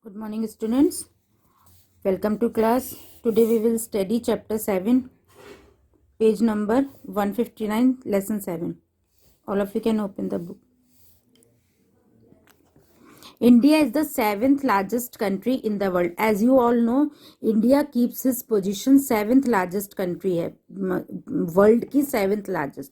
Good morning, students. Welcome to class. Today we will study chapter 7, page number 159, lesson 7. All of you can open the book. India is the 7th largest country in the world. As you all know, India keeps his position 7th largest country है world की 7th largest.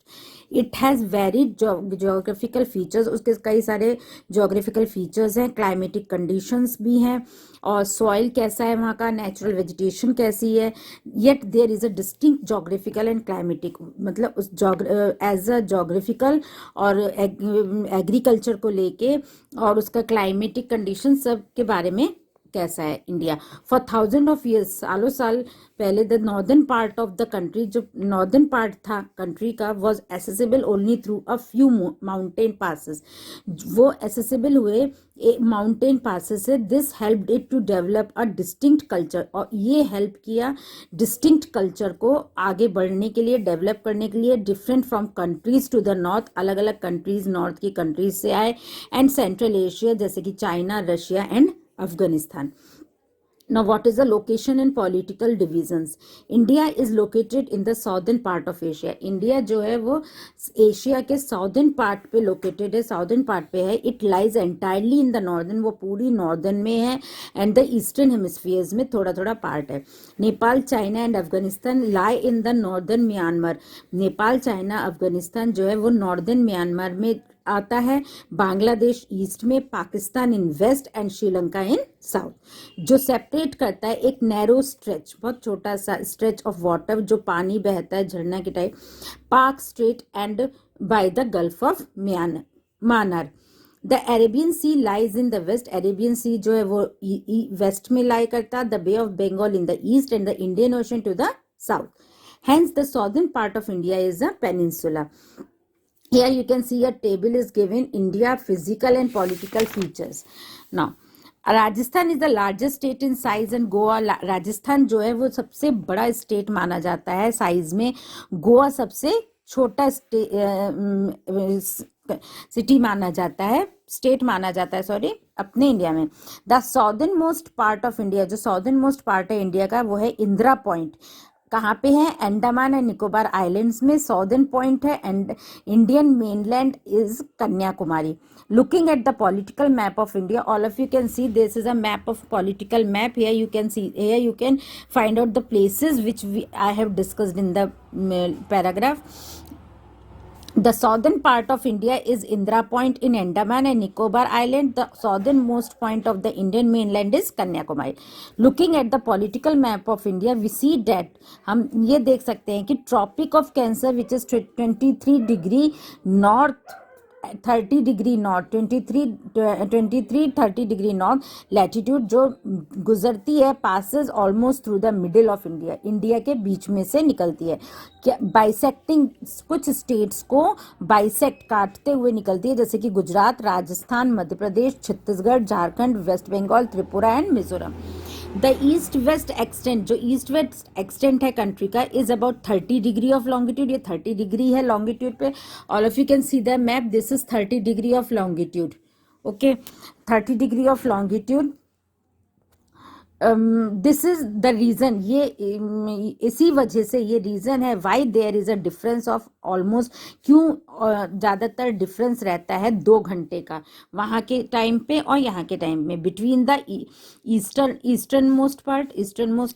It has varied geographical features. उसके कई सारे geographical features हैं, climatic conditions भी हैं, और soil कैसा है वहाँ का, natural vegetation कैसी है. Yet there is a distinct geographical and climatic, मतलब उस as a geographical और agriculture को लेके और उसका क्लाइमेटिक कंडीशन सब के बारे में कैसा है इंडिया. फॉर 1000 ऑफ ईयर्स, सालों साल पहले the northern part of the country, जो नॉर्दर्न पार्ट था कंट्री का, was accessible only through a few mountain passes. वो एसेसिबल हुए माउंटेन पासेस से. This helped it to develop a distinct culture, और ये हेल्प किया डिस्टिंक्ट कल्चर को आगे बढ़ने के लिए, डेवलप करने के लिए. Different from countries to the north, अलग अलग कंट्रीज नॉर्थ की कंट्रीज से आए. एंड सेंट्रल एशिया जैसे कि China, Russia and Afghanistan. Now, what is the location and political divisions? India is located in the southern part of Asia. India जो है वो एशिया के साउदर्न पार्ट पे लोकेटेड है, साउदर्न पार्ट पे है. It lies entirely in the northern, वो पूरी नॉर्दर्न में है. एंड द ईस्टर्न हेमिस्फीयर्स में थोड़ा थोड़ा पार्ट है. Nepal, China and Afghanistan lie in the northern Myanmar. Nepal, China, Afghanistan जो है वो नॉर्दर्न म्यांमार में आता है. बांग्लादेश ईस्ट में, Pakistan in west and Sri Lanka in south. जो सेपरेट करता है एक नैरो स्ट्रेच, बहुत छोटा सा स्ट्रेच ऑफ वाटर जो पानी बहता है झरना की type, Palk strait and by the gulf of Mannar. The Arabian sea lies in the west. Arabian sea जो है वो वेस्ट में लाई करता है. The bay of Bengal in the east and the Indian ocean to the south. Hence, the southern part of India is a peninsula. Here you can see a table is given India physical and political features. Now, Rajasthan is the largest state in size and Goa. Rajasthan जो है वो सबसे बड़ा state माना जाता है size में. गोवा सबसे छोटा सिटी माना जाता है, स्टेट माना जाता है, सॉरी, अपने इंडिया में. The southern most part of India, जो साउदर्न मोस्ट पार्ट है इंडिया का, वो है इंदिरा पॉइंट. कहाँ पे है? अंडमान एंड निकोबार आइलैंड्स में साउदर्न पॉइंट है. And Indian mainland is Kanyakumari. Looking at the political map of India, all of you can see this is a map of political map. Here you can C, here you can find out the places which I have discussed in the paragraph. The southern part of India is Indira Point in Andaman and Nicobar Island. The southernmost point of the Indian mainland is Kanyakumari. Looking at the political map of India, we see that हम ये देख सकते हैं कि Tropic of Cancer, which is 23 degree north, 30 degree north, 30 degree north latitude जो गुजरती है, passes almost through the middle of India, India के बीच में से निकलती है. क्या बाइसेक्टिंग, कुछ स्टेट्स को बाइसेक्ट, काटते हुए निकलती है, जैसे कि Gujarat, Rajasthan, Madhya Pradesh, Chhattisgarh, Jharkhand, West Bengal, Tripura and Mizoram. The east west extent, जो ईस्ट वेस्ट एक्सटेंट है कंट्री का, is about 30 degree of longitude. ये 30 डिग्री है लॉन्गिट्यूड पे. All of you can see the map. This is 30 degree of longitude. Okay, 30 degree of longitude. This is the region, ये इसी वजह से ये रीजन है why there is a difference of almost, क्यों ज़्यादातर डिफरेंस रहता है 2 घंटे का वहाँ के टाइम पे और यहाँ के टाइम में, between the eastern most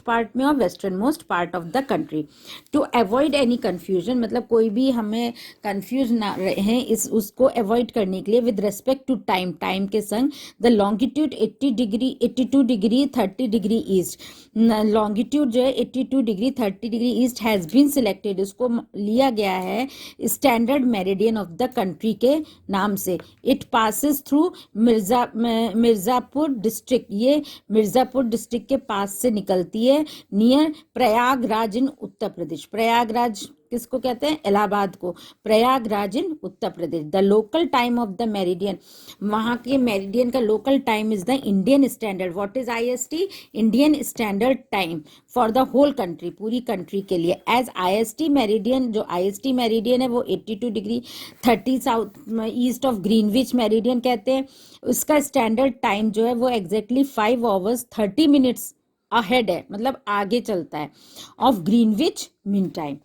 part में और western most part of the country. To avoid any confusion, मतलब कोई भी हमें कन्फ्यूज ना रहे, इस उसको अवॉइड करने के लिए, विद रेस्पेक्ट टू टाइम के संग, the longitude 82 degree 30 degree east, longitude जो है 82 degree 30 degree east has been selected. उसको लिया गया है standard meridian of the country के नाम से. It passes through Mirzapur district. ये मिर्जापुर डिस्ट्रिक्ट के पास से निकलती है, नियर प्रयागराज इन उत्तर प्रदेश. प्रयागराज किसको कहते हैं? इलाहाबाद को। Prayagraj in Uttar Pradesh. The local time of the meridian, वहाँ के मेरिडियन का local time is the Indian standard. What is IST? Indian standard time for the whole country, पूरी कंट्री के लिए। एज IST मेरिडियन, जो IST मेरिडियन है वो 82 degree 30 south east of Greenwich meridian कहते हैं। उसका स्टैंडर्ड टाइम जो है वो एग्जैक्टली 5 hours 30 minutes अहेड है, मतलब आगे चलता है, of Greenwich mean time.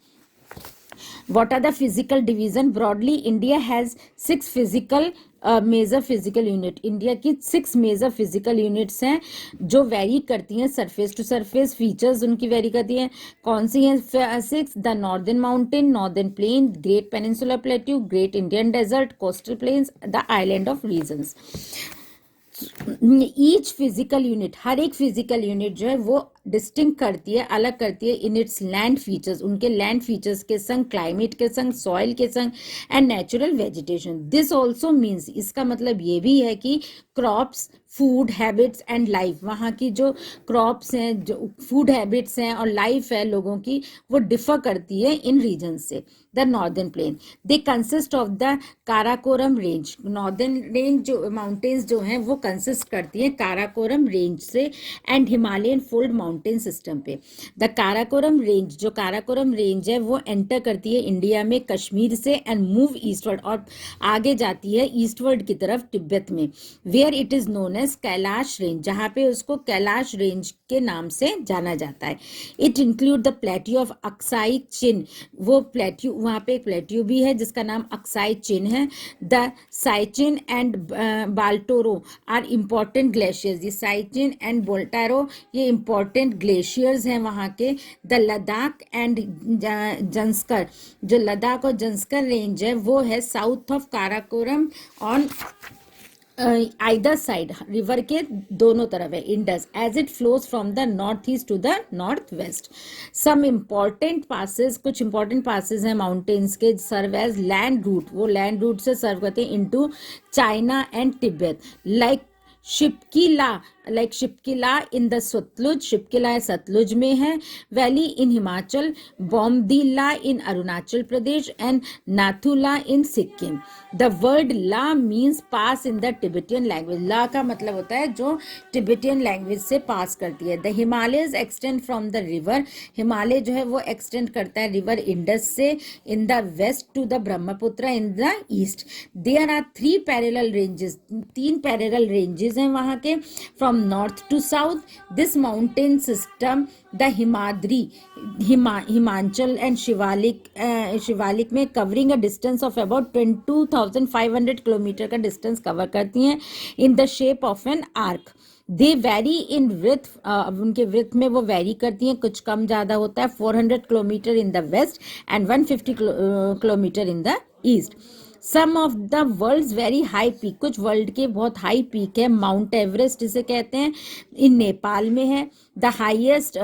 What are the physical division? Broadly, India has 6 physical major physical unit. India की 6 मेजर फिजिकल यूनिट्स हैं जो वेरी करती हैं सरफेस टू सरफेस, फीचर्स उनकी वेरी करती हैं। कौन सी हैं 6? The northern mountain, northern plain, great peninsular plateau, great Indian desert, coastal plains, the island of regions. Each physical unit, हर एक फिजिकल यूनिट जो है वो डिस्टिंक्ट करती है, अलग करती है इन इट्स लैंड फीचर्स, उनके लैंड फीचर्स के संग, क्लाइमेट के संग, सॉइल के संग, and natural vegetation. This also means, इसका मतलब ये भी है कि crops, food habits and life, वहाँ की जो क्रॉप्स हैं, जो फूड हैबिट्स हैं और लाइफ है लोगों की, वो डिफर करती है इन रीजन से। The northern plane, they consist of the Karakoram range. Northern range जो माउंटेन्स जो हैं वो कंसिस्ट करती हैं काराकोरम रेंज से and Himalayan fold mountain system पे। द काराकोरम रेंज, जो काराकोरम रेंज है वो एंटर करती है इंडिया में कश्मीर से एंड मूव ईस्टवर्ड, और आगे जाती है ईस्टवर्ड की तरफ तिब्बत में, where it is known as Kailash range, जहाँ पे उसको कैलाश रेंज के नाम से जाना जाता है। It include the plateau of Aksai Chin, वो प्लेट्यू, वहाँ पे एक प्लेट्यू भी है जिसका नाम अक्साई चिन है। The Siachen and Baltoro are important glaciers, ये साइचिन एंड बोल्टारो ये इम्पॉर्टेंट ग्लेशियर्स हैं वहाँ के। द लद्दाख एंड जंस्कर, जो लद्दाख और जंस्कर रेंज है वो है south of Karakoram on either side, river के दोनों तरफ है, Indus, as it flows from the north east to the north west. Some important passes, कुछ इंपॉर्टेंट पासेस हैं माउंटेन्स के, सर्व एज लैंड रूट, वो लैंड रूट से सर्व करते हैं into China and Tibet. Like Shipki La in the Sutlej, Shipki La Sutlej में है, valley in Himachal, Bomdila in Arunachal Pradesh and Nathu La in Sikkim. The word La means pass in the Tibetan language, La का मतलब होता है जो टिबेटियन लैंग्वेज से पास करती है। The Himalayas extend from the river, Himalaya जो है वो एक्सटेंड करता है रिवर इंडस से in the west to the Brahmaputra in the east. There are 3 parallel ranges, 3 parallel ranges हैं वहाँ के, फ्रॉम north to south. This mountain system, the Himadri, Himachal and Shivalik में covering a distance of about 22,500 kilometre का distance cover करती हैं in the shape of an arc. They vary in width, उनके width में वो वेरी करती हैं, कुछ कम ज़्यादा होता है। 400 kilometre in the west and 150 kilometre in the east. Some of the world's very high peak, कुछ वर्ल्ड के बहुत हाई पीक है। माउंट एवरेस्ट इसे कहते हैं, इन नेपाल में है। The highest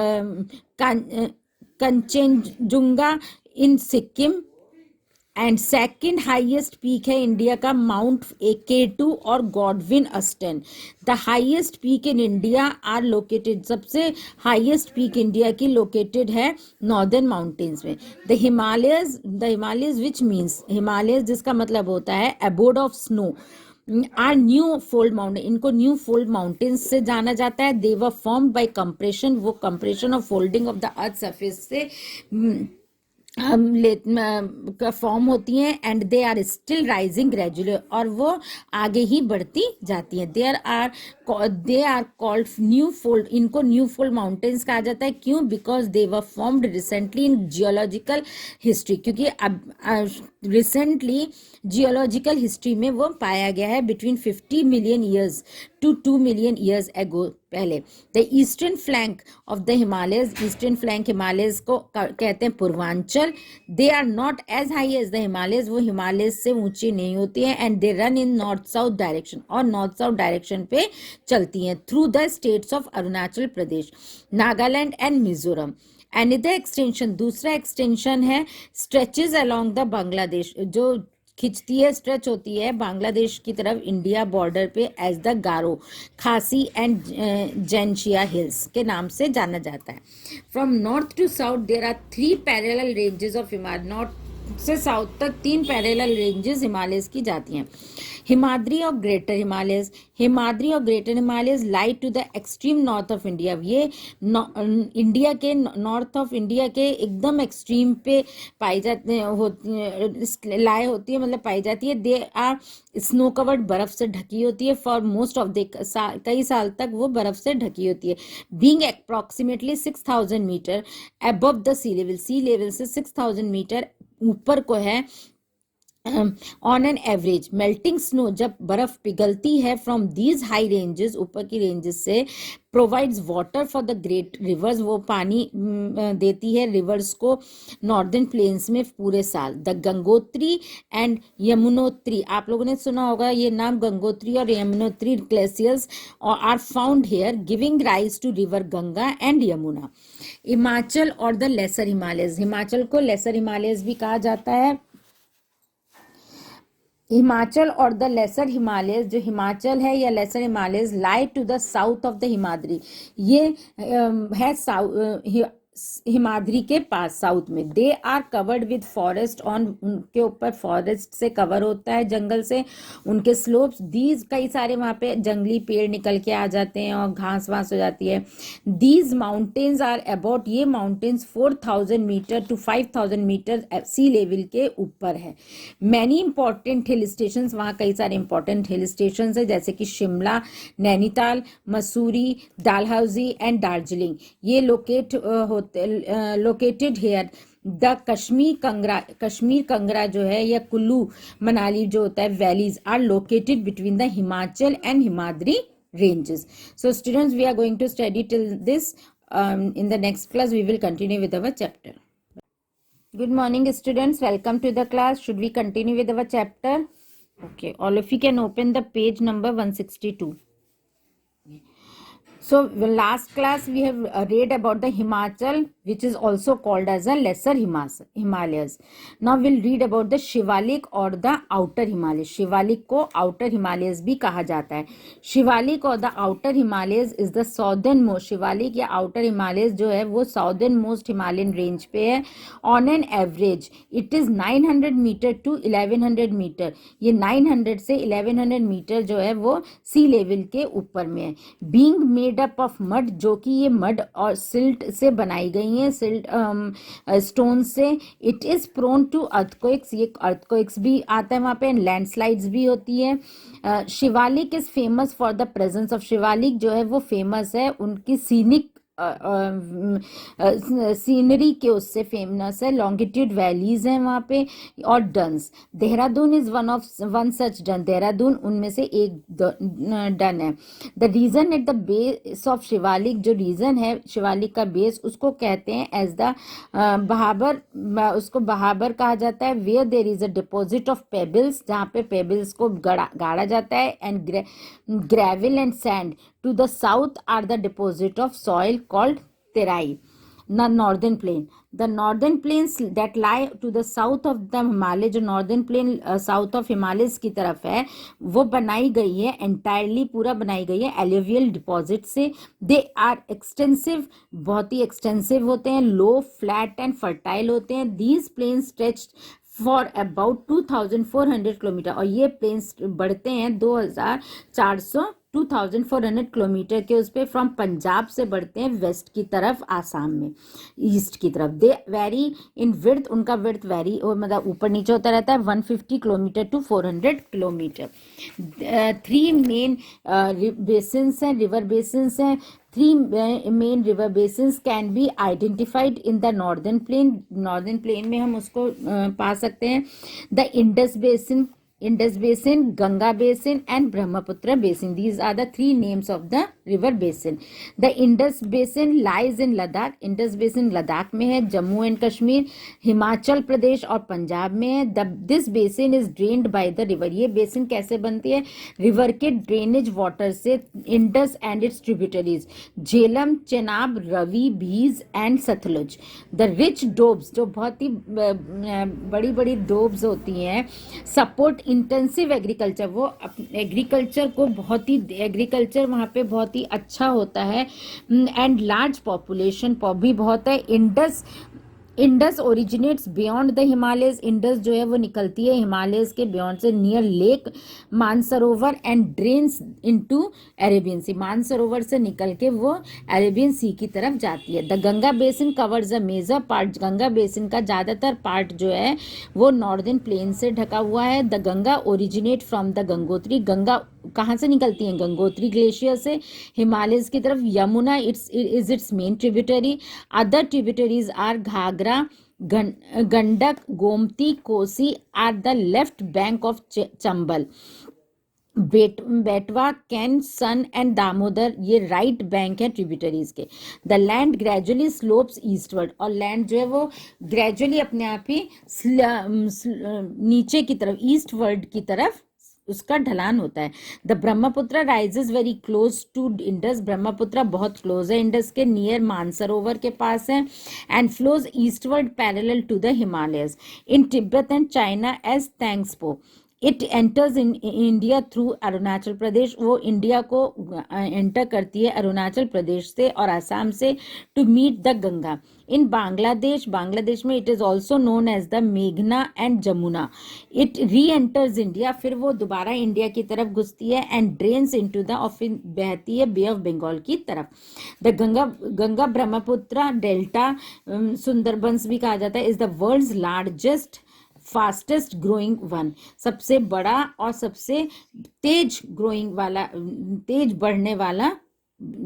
Kanchenjunga in Sikkim, and second highest peak है इंडिया का माउंट K2 और Godwin Austen. The highest peak in India are located, सबसे हाईएस्ट पीक इंडिया की लोकेटेड है नॉर्दर्न माउंटेन्स में। The Himalayas which means, Himalayas जिसका मतलब होता है abode of snow, are new fold mountain, इनको न्यू फोल्ड माउंटेन्स से जाना जाता है। They were formed by compression, वो कंप्रेशन और folding of the earth surface से फॉर्म होती हैं। And they are still rising gradually, और वो आगे ही बढ़ती जाती हैं। They are called new fold, इनको न्यू फोल्ड माउंटेन्स कहा जाता है। क्यों? Because they were formed recently in geological history, क्योंकि अब रिसेंटली जियोलॉजिकल हिस्ट्री में वो पाया गया है between 50 million years to 2 million years ago पहले। The eastern flank of the Himalayas, eastern flank Himalayas को कहते हैं Purvanchal. They are not as high as the Himalayas, वो हिमालयज से ऊंची नहीं होती हैं। And they run in north south direction, और नॉर्थ साउथ डायरेक्शन पे चलती हैं through the states of Arunachal Pradesh, Nagaland and Mizoram. And the extension, दूसरा एक्सटेंशन है स्ट्रेचेज अलोंग द बांग्लादेश, जो खिंचती है, स्ट्रेच होती है बांग्लादेश की तरफ इंडिया बॉर्डर पे एज द गारो, खासी एंड जेंशिया हिल्स के नाम से जाना जाता है। From north to south there are 3 parallel ranges of Himalaya, north से साउथ तक 3 पैरेलल रेंजेस हिमालयस की जाती हैं। हिमाद्री और ग्रेटर हिमालयस, हिमाद्री और greater Himalayas lie to the extreme north of India, ये इंडिया के नॉर्थ ऑफ इंडिया के एकदम एक्सट्रीम पे पाई जाती होती लाए होती है, मतलब पाई जाती है। दे आर स्नो कवर्ड, बर्फ से ढकी होती है फॉर मोस्ट ऑफ द कई साल तक वो बर्फ से ढकी होती है। Being approximately 6000 metre above the sea level, sea level से 6000 मीटर ऊपर को है। On an average melting snow, जब बर्फ पिघलती है फ्रॉम दीज हाई रेंजेस, ऊपर की रेंजेस से, provides water for the great reverse, वो पानी देती है रिवर्स को नॉर्दर्न प्लेन्स में पूरे साल। द गंगोत्री एंड यमुनोत्री, आप लोगों ने सुना होगा ये नाम, गंगोत्री और Yamunotri glaciers are found here, giving rise to river Ganga and Yamuna. Himachal और द लेसर हिमालयस, हिमाचल को लेसर हिमालयस भी कहा जाता है। हिमाचल और द लेसर हिमालयस, जो हिमाचल है या lesser Himalayas, lie to the south of the Himadri, ये है हिमाद्री के पास साउथ में। They are covered with forest on, उनके ऊपर फॉरेस्ट से कवर होता है, जंगल से। उनके स्लोप्स, दीज कई सारे वहाँ पे जंगली पेड़ निकल के आ जाते हैं और घास वास हो जाती है। दीज माउंटेन्स आर अबाउट, ये mountains 4000 metre to 5000 metre sea level के ऊपर है। मैनी इंपॉर्टेंट हिल स्टेशन, वहाँ कई सारे इंपॉर्टेंट हिल स्टेशन है, जैसे कि शिमला, नैनीताल, मसूरी, डालहौजी एंड दार्जिलिंग, ये located here. The Kashmir Kangra जो है या कुल्लू मनाली जो होता है, valleys are located between the Himachal and Himadri ranges. So students, we are going to study till this. In the next class we will continue with our chapter. Good morning students, welcome to the class. Should we continue with our chapter? Okay, all of you can open the page number 162. So the last class we have read about the Himachal, which is also called as a lesser Himalayas. Now we'll read about the Shivalik or the outer Himalayas. Shivalik को outer Himalayas भी कहा जाता है। शिवालिक और the outer Himalayas is the southern most, Shivalik या outer Himalayas जो है वो southern most Himalayan range पे है। On an average it is 900 metre to 1100 metre, ये 900 से 1100 मीटर जो है वो सी लेवल के ऊपर में है। Being made up of mud, जो कि ये मड और सिल्ट से बनाई गई हैं, सिल्ट स्टोन से। It is prone to earthquakes, ये अर्थक्वेक्स भी आता है वहाँ पे, लैंडस्लाइड्स भी होती है। Shivalik is famous for the presence of, Shivalik जो है वो फेमस है उनकी सीनिक सीनरी के उससे फेमस है। लॉन्गिट्यूड वैलीज हैं वहाँ पे और duns. Dehradun is one such dun, Dehradun उनमें से एक डन है। The region at the base of Shivalik, जो रीजन है शिवालिक का बेस, उसको कहते हैं एज द बहाबर, उसको बहाबर कहा जाता है। Where there is a deposit of pebbles, जहाँ पे पेबल्स को गाड़ा जाता है, and gravel and sand. To the south are the deposit of soil called terai. The northern plain, the northern plains that lie to the south of the Himalaya, जो northern plain south of Himalayas की तरफ है, वो बनाई गई है entirely, पूरा बनाई गई है alluvial deposit से। They are extensive, बहुत ही extensive होते हैं, low, flat and fertile होते हैं। These plains stretched for about 2400 kilometre, और ये प्लेन्स बढ़ते हैं 2400 किलोमीटर के उस पे, फ्रॉम पंजाब से बढ़ते हैं वेस्ट की तरफ, आसाम में ईस्ट की तरफ। दे वेरी इन विड्थ, उनका विड्थ वेरी मतलब ऊपर नीचे होता रहता है, 150 kilometre to 400 kilometre. 3 main basins हैं, रिवर बेसिन्स हैं। 3 main river basins can be identified in the northern plain, northern plain में हम उसको पा सकते हैं। The Indus basin, Indus Basin, Ganga Basin, and Brahmaputra Basin. These are the three names of the river basin. The Indus Basin lies in Ladakh. Indus Basin Ladakh में है, Jammu and Kashmir, Himachal Pradesh और पंजाब में है. This basin is drained by the river. ये basin कैसे बनती है? River के ड्रेनेज वाटर से. Indus and its tributaries Jhelum, Chenab, Ravi, Beas and Sutlej. The rich doabs, जो बहुत ही बड़ी बड़ी डोब्स होती हैं, सपोर्ट इंटेंसिव एग्रीकल्चर. वो एग्रीकल्चर को बहुत ही, एग्रीकल्चर वहाँ पे बहुत ही अच्छा होता है. एंड लार्ज पॉपुलेशन भी बहुत है. Indus originates beyond the Himalayas. Indus जो है वो निकलती है हिमालयस के बियॉन्ड से, near lake Mansarovar and drains into Arabian sea. Mansarovar से निकल के वो अरेबियन सी की तरफ जाती है. The Ganga basin covers a major part. Ganga basin का ज़्यादातर पार्ट जो है वो नॉर्दर्न प्लेन से ढका हुआ है. The Ganga originate from the Gangotri. Ganga कहाँ से निकलती हैं? गंगोत्री ग्लेशियर से हिमालयस की तरफ. Yamuna is its main tributary. Other tributaries are Ghaghara, Gandak, Gomti, Kosi are the left bank of Chambal. Betwa, Ken, Son and Damodar ये राइट बैंक है ट्रिब्यूटरीज के. The land gradually slopes eastward. और लैंड जो है वो ग्रेजुअली अपने आप ही नीचे की तरफ, ईस्टवर्ड की तरफ उसका ढलान होता है. The Brahmaputra rises very close to Indus. Brahmaputra बहुत क्लोज है इंडस के, नियर मानसरोवर के पास है. And flows eastward parallel to the Himalayas. In Tibet and China as Tsangpo. It enters in India through Arunachal Pradesh. वो इंडिया को एंटर करती है अरुणाचल प्रदेश से और आसाम से, to meet the Ganga. In Bangladesh, Bangladesh में it is also known as the मेघना and Jamuna. It reenters India. फिर वो दोबारा इंडिया की तरफ घुसती है. एंड ड्रेन्स इनटू द, और फिर बहती है बे ऑफ बंगाल की तरफ. द गंगा ब्रह्मपुत्र डेल्टा, सुंदरबंस भी कहा जाता है, is the world's largest fastest growing one. सबसे बड़ा और सबसे तेज ग्रोइंग वाला, तेज बढ़ने वाला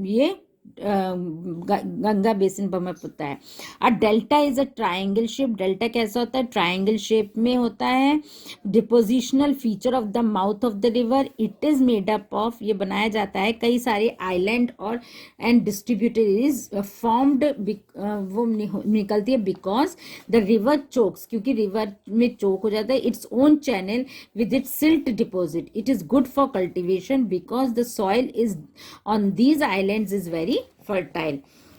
ये गंगा बेसिन ब्रह्मपुत्र है. A delta is a triangle shape. Delta कैसा होता है? ट्राइंगल शेप में होता है. Depositional feature of the mouth of the river. It is made up of, ये बनाया जाता है कई सारे आइलैंड और एंड डिस्ट्रीब्यूटरीज फॉर्म्ड. वो निकलती है बिकॉज द रिवर चोक्स, क्योंकि रिवर में चोक हो जाता है. Its own channel with its silt deposit. It is good for cultivation because the soil is on these islands is very fertile.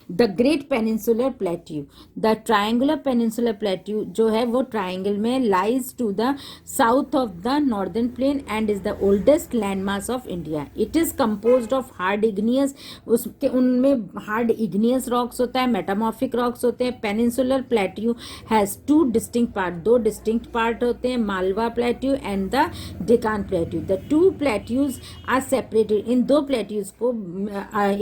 The great peninsular plateau. The triangular peninsular plateau जो है वो triangle में lies to the south of the northern plain and is the oldest landmass of India. It is composed of hard igneous, उसके उनमें hard igneous rocks होता है, metamorphic rocks होते हैं. Peninsular plateau has two distinct part, दो distinct part होते हैं, Malwa plateau and the Deccan plateau. The two plateaus are separated. इन दो प्लेट्यूज को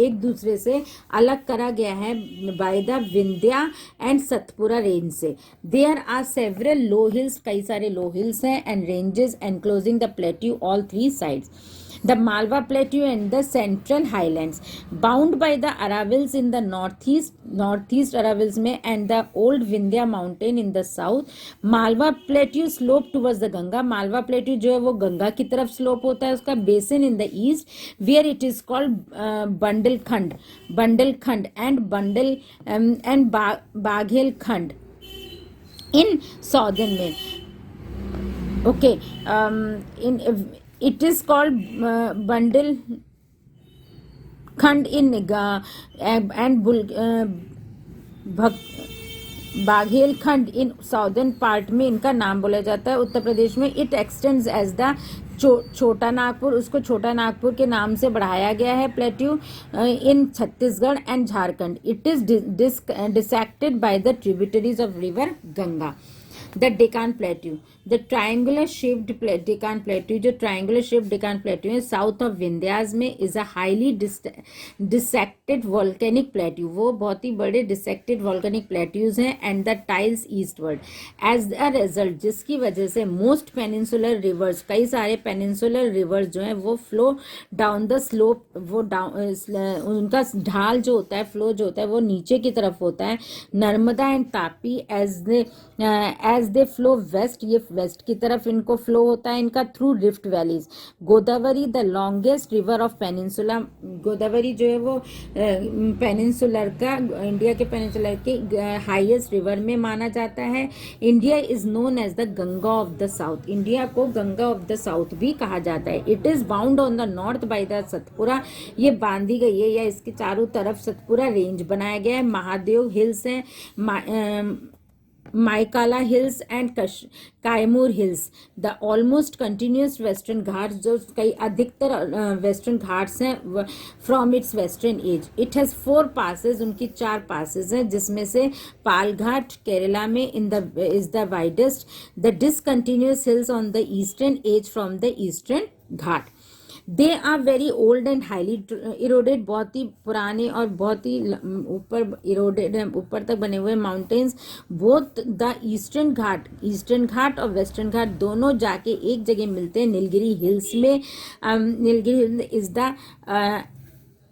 एक दूसरे से अलग करा गया है by the Vindhya and Satpura range से. There are several low hills, कई सारे लो हिल्स हैं, and ranges enclosing the plateau all three sides. The Malwa Plateau and the Central Highlands, bound by the Aravallis in the northeast Aravallis में, and the old Vindhya mountain in the south. Malwa Plateau slope towards the Ganga. Malwa Plateau जो है वो गंगा की तरफ slope होता है उसका. Basin in the east where it is called Bundelkhand and Baghelkhand in southern में. Okay, it is called Bundelkhand in and Baghelkhand in southern part में इनका नाम बोला जाता है उत्तर प्रदेश में. इट एक्सटेंड्स एज द छोटा नागपुर, उसको छोटा नागपुर के नाम से बढ़ाया गया है plateau, in Chhattisgarh and Jharkhand. It is dissected by the tributaries of river Ganga. The Deccan plateau, the triangular shaped Deccan plateau, जो ट्राइंगुलर शेप्ड डेकान प्लेट्यू है साउथ ऑफ विंध्याज में, is a highly dissected volcanic plateau. वो बहुत ही बड़े डिसेक्टेड वॉल्केनिक प्लेट्यूज हैं. And the tilts eastward as a result, जिसकी वजह से मोस्ट पेनिनसुलर रिवर्स, कई सारे पेनिनसुलर रिवर्स जो हैं वो फ्लो डाउन द स्लोप, वो डाउन उनका ढाल जो होता है, फ्लो जो होता है वो नीचे की तरफ होता है. Narmada and Tapi as as they flow west, ये वेस्ट की तरफ इनको फ्लो होता है इनका through rift valleys. Godavari the longest river of peninsula, Godavari जो है वो पेनिनसुलर का, इंडिया के पेनिनसुलर के हाईएस्ट रिवर में माना जाता है। India is known as the Ganga of the south, India को गंगा ऑफ द साउथ भी कहा जाता है। It is bound on the north by the Satpura, ये बांधी गई है या इसके चारों तरफ सतपुरा रेंज बनाया गया है। महादेव हिल्स है, Maikala hills and Kaimur hills, the almost continuous Western Ghats, जो कई अधिकतर वेस्टर्न घाट्स हैं from its western edge. It has 4 passes, उनकी 4 पासेज हैं, जिसमें से पाल घाट केरला में is the widest. The discontinuous hills on the eastern edge from the eastern Ghat. They are very old and highly eroded, बहुत ही पुराने और बहुत ही ऊपर इरोडेड है, ऊपर तक बने हुए माउंटेन्स। बोथ द ईस्टर्न घाट और वेस्टर्न घाट दोनों जाके एक जगह मिलते हैं नीलगिरी हिल्स में। Nilgiri hill is the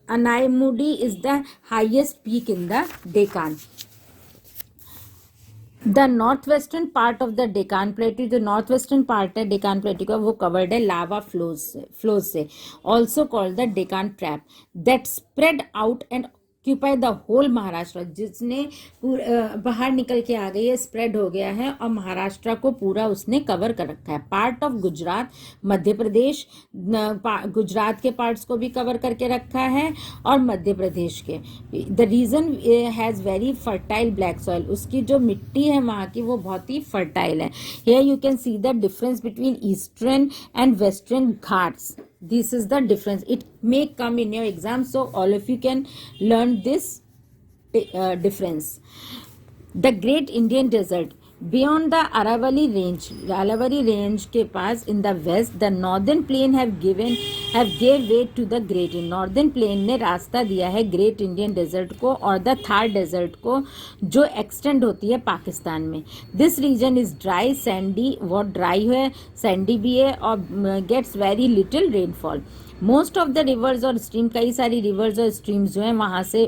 Anamudi is the highest peak in the Deccan. The north western part of the Deccan plateau, जो नॉर्थ वेस्टर्न पार्ट है डेकान प्लेटू का, वो कवर्ड है लावा फ्लोज से, also called the Deccan trap, that spread out and occupy the whole Maharashtra, जिसने बाहर निकल के आ गई है, स्प्रेड हो गया है और महाराष्ट्र को पूरा उसने कवर कर रखा है। पार्ट ऑफ गुजरात, मध्य प्रदेश, गुजरात के पार्ट्स को भी कवर करके रखा है और मध्य प्रदेश के। The region has very fertile black soil, उसकी जो मिट्टी है वहाँ की वो बहुत ही फर्टाइल है। Here you can see the difference between eastern and western Ghats. This is the difference. It may come in your exam, so all of you can learn this difference. The Great Indian Desert. Beyond the Aravalli range के पास in the west, the northern plain have gave way to the Great Indian. Northern plain ने रास्ता दिया है Great Indian Desert को और the Thar Desert को, जो extend होती है पाकिस्तान में. This region is dry, sandy, बहुत dry है, sandy भी है और gets very little rainfall. Most of the reverse और स्ट्रीम, कई सारी रिवर्स और स्ट्रीम्स जो हैं वहाँ से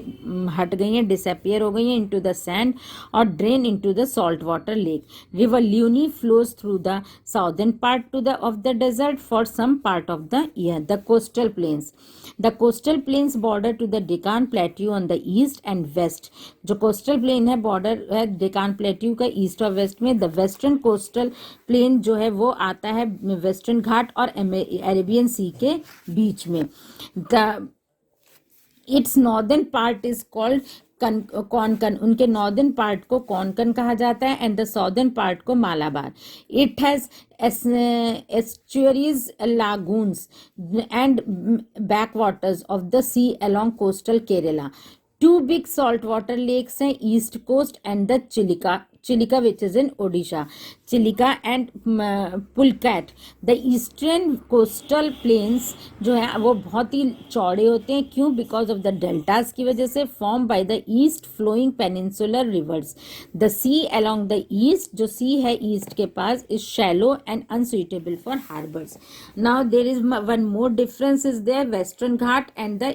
हट गई हैं, डिसअपियर हो गई हैं इनटू द सैंड और drain into the salt water lake. River Luni flows through the southern part to the of the desert for some part of the year. The coastal plains. The coastal plains border to the Deccan plateau on the east and west. जो coastal plain है border है Deccan plateau का east और west में. The western coastal plain जो है वो आता है वेस्टर्न घाट और अरेबियन सी के बीच में. The its northern part is called Konkan, उनके नॉर्दर्न पार्ट को कॉनकन कहा जाता है एंड द सॉर्दर्न पार्ट को Malabar. It has estuaries, lagoons and backwaters of the sea along coastal Kerala. Two big saltwater lakes हैं east coast and the Chilika which is in Odisha. Chilika and Pulkat. The eastern coastal plains जो है वो बहुत ही चौड़े होते हैं. क्यों? Because of the deltas की वजह से, formed by the east flowing peninsular rivers. The sea along the east, जो sea है east के पास, is shallow and unsuitable for harbors. Now there is one more difference is there. Western Ghat and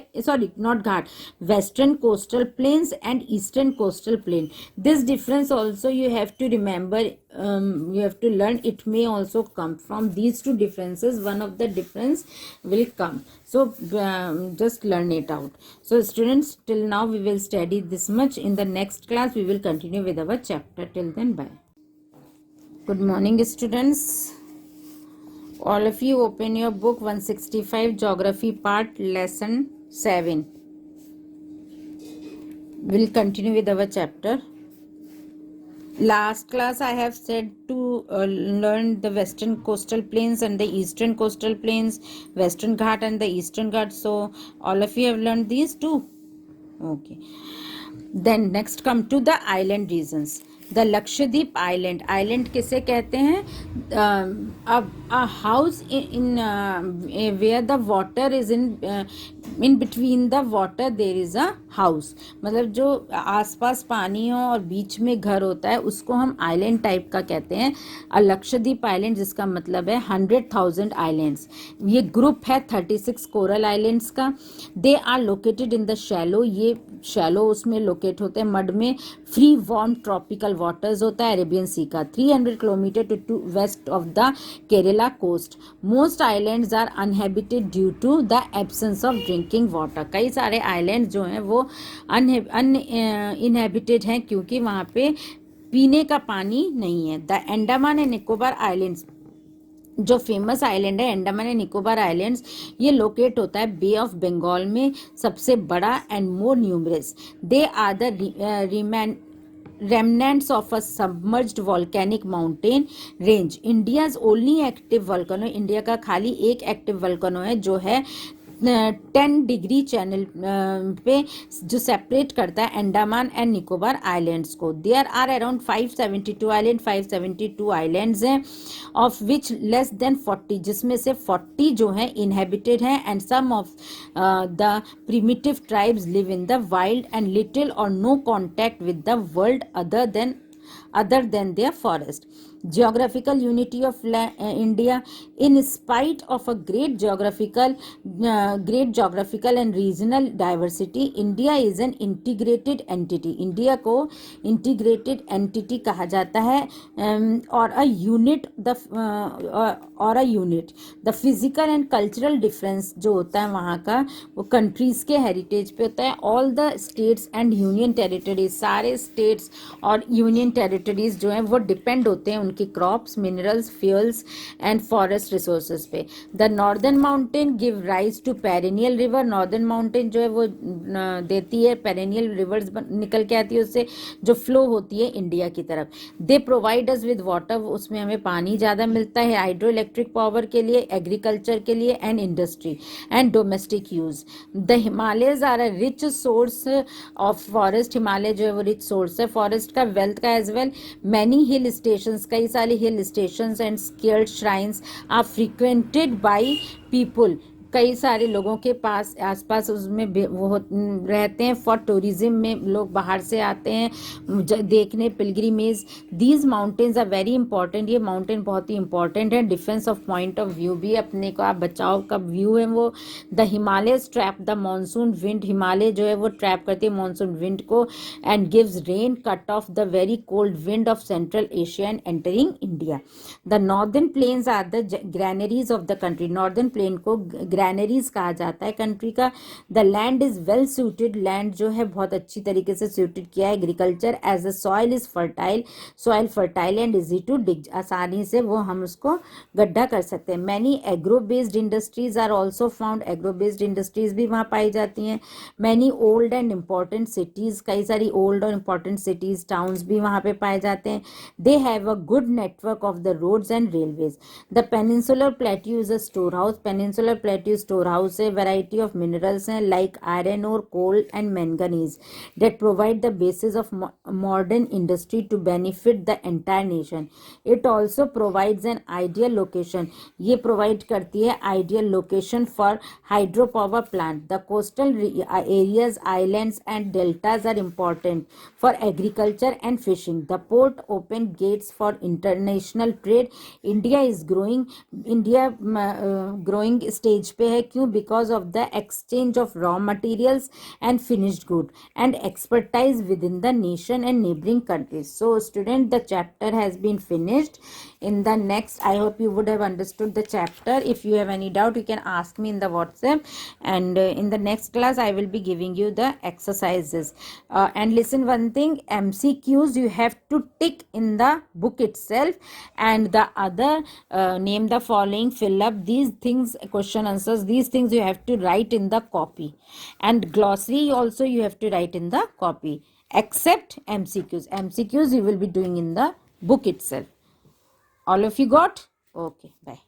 Western coastal plains and eastern coastal plain. This difference also you have to remember, you have to learn. It may also come from these two differences. One of the difference will come. So just learn it out. So students, till now we will study this much. In the next class we will continue with our chapter. Till then, bye. Good morning students. All of you open your book 165 geography part lesson 7. We'll continue with our chapter. Last class I have said to learn the western coastal plains and the eastern coastal plains, Western Ghat and the Eastern Ghat. So all of you have learned these too. Okay. Then next come to the island regions. The Lakshadweep island. Island किसे कहते हैं? A house in where the water is in between the water there is a house. मतलब जो आसपास पानी हो और बीच में घर होता है उसको हम आइलैंड टाइप का कहते हैं. लक्षद्वीप आइलैंड, जिसका मतलब है 100,000 आइलैंड्स. ये ग्रुप है 36 कोरल आइलैंड्स का. They are located in the shallow. ये शैलो उसमें लोकेट होते हैं, मड में. फ्री वार्म ट्रॉपिकल वाटर्स होता है अरेबियन सी का, 300 kilometre to west of the Kerala coast. Most islands are uninhabited due to the absence of drinking water. कई सारे आइलैंड जो हैं वो इनहेबिटेड हैं क्योंकि वहाँ पे पीने का पानी नहीं है। The Andaman and Nicobar islands, जो फेमस आइलैंड है अंडमान एंड निकोबार आइलैंड्स, ये लोकेट होता है बे ऑफ बंगाल में, सबसे बड़ा and more numerous. They are the remnants of a submerged volcanic mountain range. India's only active volcano, India का खाली एक एक्टिव वल्कनो है जो है 10 डिग्री चैनल पे, जो सेपरेट करता है अंडमान एंड निकोबार आइलैंड्स को। There are around 572 island, 572 islands हैं, ऑफ विच लेस देन 40, जिसमें से 40 जो हैं इनहेबिटेड हैं, and some of the primitive tribes live in the wild and little or no contact with the world other than their forest. Geographical unity of India, in spite of a great geographical and regional diversity, India is an integrated entity. India को integrated entity कहा जाता है, or a unit, the physical and cultural difference जो होता है वहाँ का, वो countries के heritage पे होता है। All the states and union territories, सारे states और union territories जो हैं वो डिपेंड होते हैं उनकी crops, minerals, fuels and forest resources पे। The northern mountain give rise to perennial river. Northern mountain जो है वो देती है पेरेनियल रिवर्स निकल के आती है उससे, जो फ्लो होती है इंडिया की तरफ। They provide us with water, उसमें हमें पानी ज़्यादा मिलता है हाइड्रो इलेक्ट्रिक पावर के लिए, एग्रीकल्चर के लिए and industry and domestic use. The Himalayas are a rich source of forest. Himalaya जो है वो रिच सोर्स है फॉरेस्ट का, वेल्थ का as well. Many hill stations, कई सारे hill stations and scaled shrines are frequented by people. कई सारे लोगों के पास आसपास उसमें वो रहते हैं फॉर टूरिज्म में, लोग बाहर से आते हैं देखने, pilgrimage. These mountains are very important, ये माउंटेन बहुत ही इंपॉर्टेंट है। Defence of point of view भी, अपने को आप बचाव का व्यू है वो। The Himalayas trap the monsoon wind, Himalaya जो है वो ट्रैप करती है मानसून विंड को, and gives rain, cut off the very cold wind of central Asia and entering India. The northern plains are the granaries of the country. Northern plain को granaries कहा जाता है कंट्री का। The land is well suited, land जो है बहुत अच्छी तरीके से सूटेड किया है agriculture, as the soil is fertile, soil fertile and easy to dig, आसानी से वो हम उसको गड्ढा कर सकते हैं। Many agro based industries are also found, agro based industries भी वहाँ पाई जाती हैं। Many old and important cities, कई सारी ओल्ड और इम्पॉर्टेंट सिटीज टाउन्स भी वहाँ पे पाए जाते हैं। They have a good network of the roads and railways. The peninsular plateau is a store house, peninsular plateau store house है, वैरायटी ऑफ मिनरल्स हैं लाइक आयरन और coal and manganese that provide the basis of modern industry to benefit the entire nation. It also provides an ideal location, ये provide करती है ideal location for hydropower plant. The coastal areas, islands and deltas are important for agriculture and fishing. The port open gates for international trade. India is growing, growing stage पे है, क्यों? Because of the exchange of raw materials and finished good and expertise within the nation and neighboring countries. So student, the chapter has been finished. In the next, I hope you would have understood the chapter. If you have any doubt, you can ask me in the WhatsApp, and in the next class I will be giving you the exercises. And listen one thing, MCQs you have to tick in the book itself, and the other name the following, fill up these things, question answers, these things you have to write in the copy, and glossary also you have to write in the copy, except MCQs. MCQs you will be doing in the book itself. All of you got? Okay, bye.